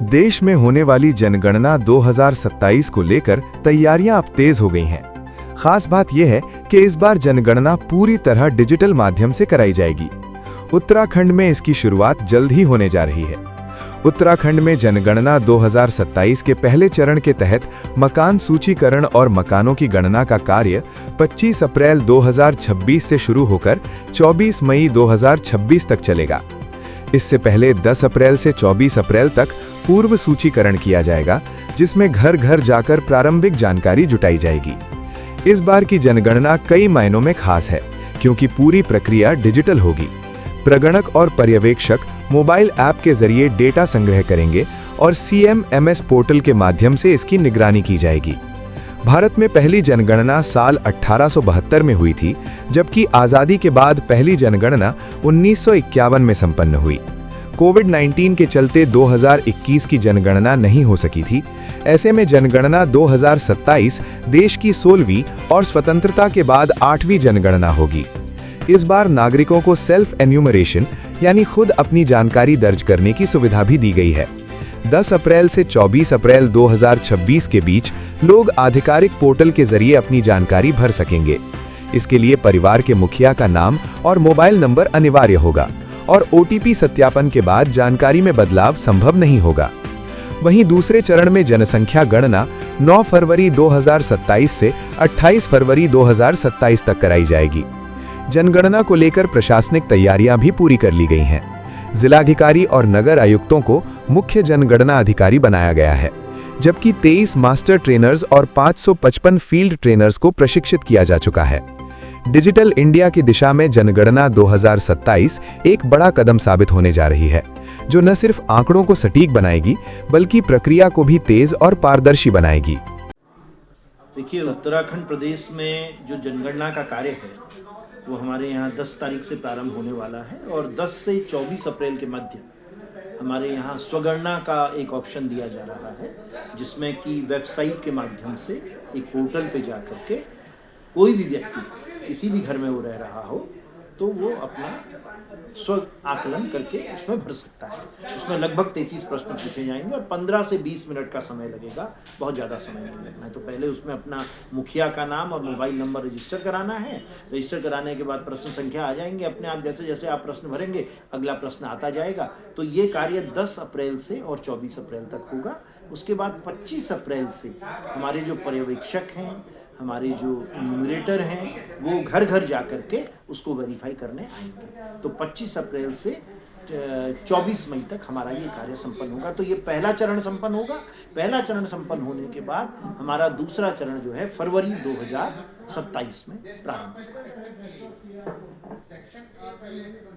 देश में होने वाली जनगणना 2027 को लेकर तैयारियां अब तेज हो गई हैं। खास बात यह है कि इस बार जनगणना पूरी तरह डिजिटल माध्यम से कराई जाएगी। उत्तराखंड में इसकी शुरुआत जल्द ही होने जा रही है। उत्तराखंड में जनगणना 2027 के पहले चरण के तहत मकान सूचीकरण और मकानों की गणना का कार्य 25 अप्रैल 2026 से शुरू होकर 24 मई 2026 तक चलेगा। इससे पहले 10 अप्रैल से 24 अप्रैल तक पूर्व सूचीकरण किया जाएगा, जिसमें घर घर जाकर प्रारंभिक जानकारी जुटाई जाएगी। इस बार की जनगणना कई मायनों में खास है, क्योंकि पूरी प्रक्रिया डिजिटल होगी। प्रगणक और पर्यवेक्षक मोबाइल ऐप के जरिए डेटा संग्रह करेंगे और CMMS पोर्टल के माध्यम से इसकी निगरानी की जाएगी। भारत में पहली जनगणना साल 1872 में हुई थी, जबकि आज़ादी के बाद पहली जनगणना 1951 में संपन्न हुई। कोविड-19 के चलते 2021 की जनगणना नहीं हो सकी थी। ऐसे में जनगणना 2027 देश की 16वीं और स्वतंत्रता के बाद 8वीं जनगणना होगी। इस बार नागरिकों को सेल्फ एन्यूमरेशन यानी खुद अपनी जानकारी दर्ज करने की सुविधा भी दी गई है। 10 अप्रैल से 24 अप्रैल 2026 के बीच लोग आधिकारिक पोर्टल के जरिए अपनी जानकारी भर सकेंगे। इसके लिए परिवार के मुखिया का नाम और मोबाइल नंबर अनिवार्य होगा और OTP सत्यापन के बाद जानकारी में बदलाव संभव नहीं होगा। वहीं दूसरे चरण में जनसंख्या गणना 9 फरवरी 2027 से 28 फरवरी 2027 तक कराई जाएगी। जनगणना को लेकर प्रशासनिक तैयारियां भी पूरी कर ली गई हैं। जिलाधिकारी और नगर आयुक्तों को मुख्य जनगणना अधिकारी बनाया गया है, जबकि 23 मास्टर ट्रेनर्स और 555 फील्ड ट्रेनर्स को प्रशिक्षित किया जा चुका है। डिजिटल इंडिया की दिशा में जनगणना 2027 एक बड़ा कदम साबित होने जा रही है, जो न सिर्फ आंकड़ों को सटीक बनाएगी, बल्कि प्रक्रिया को भी तेज और पारदर्शी बनाएगी। देखिए, उत्तराखंड प्रदेश में जो जनगणना का कार्य है वो हमारे यहाँ 10 तारीख से प्रारंभ होने वाला है और 10 से 24 अप्रैल के मध्य हमारे यहाँ स्वगणना का एक ऑप्शन दिया जा रहा है, जिसमें कि वेबसाइट के माध्यम से एक पोर्टल पे जा कर के कोई भी व्यक्ति किसी भी घर में वो रह रहा हो तो वो अपना स्व आकलन करके उसमें भर सकता है। उसमें लगभग 33 प्रश्न पूछे जाएंगे और 15 से 20 मिनट का समय लगेगा, बहुत ज़्यादा समय नहीं लगना है। तो पहले उसमें अपना मुखिया का नाम और मोबाइल नंबर रजिस्टर कराना है। रजिस्टर कराने के बाद प्रश्न संख्या आ जाएंगे अपने आप, जैसे जैसे आप प्रश्न भरेंगे अगला प्रश्न आता जाएगा। तो ये कार्य 10 अप्रैल से और 24 अप्रैल तक होगा। उसके बाद 25 अप्रैल से हमारे जो पर्यवेक्षक हैं, हमारे जो न्यूमरेटर हैं, वो घर घर जा कर के उसको वेरीफाई करने आएंगे। तो 25 अप्रैल से 24 मई तक हमारा ये कार्य संपन्न होगा। तो ये पहला चरण संपन्न होगा। पहला चरण संपन्न होने के बाद हमारा दूसरा चरण जो है फरवरी 2027 में प्रारंभ होगा।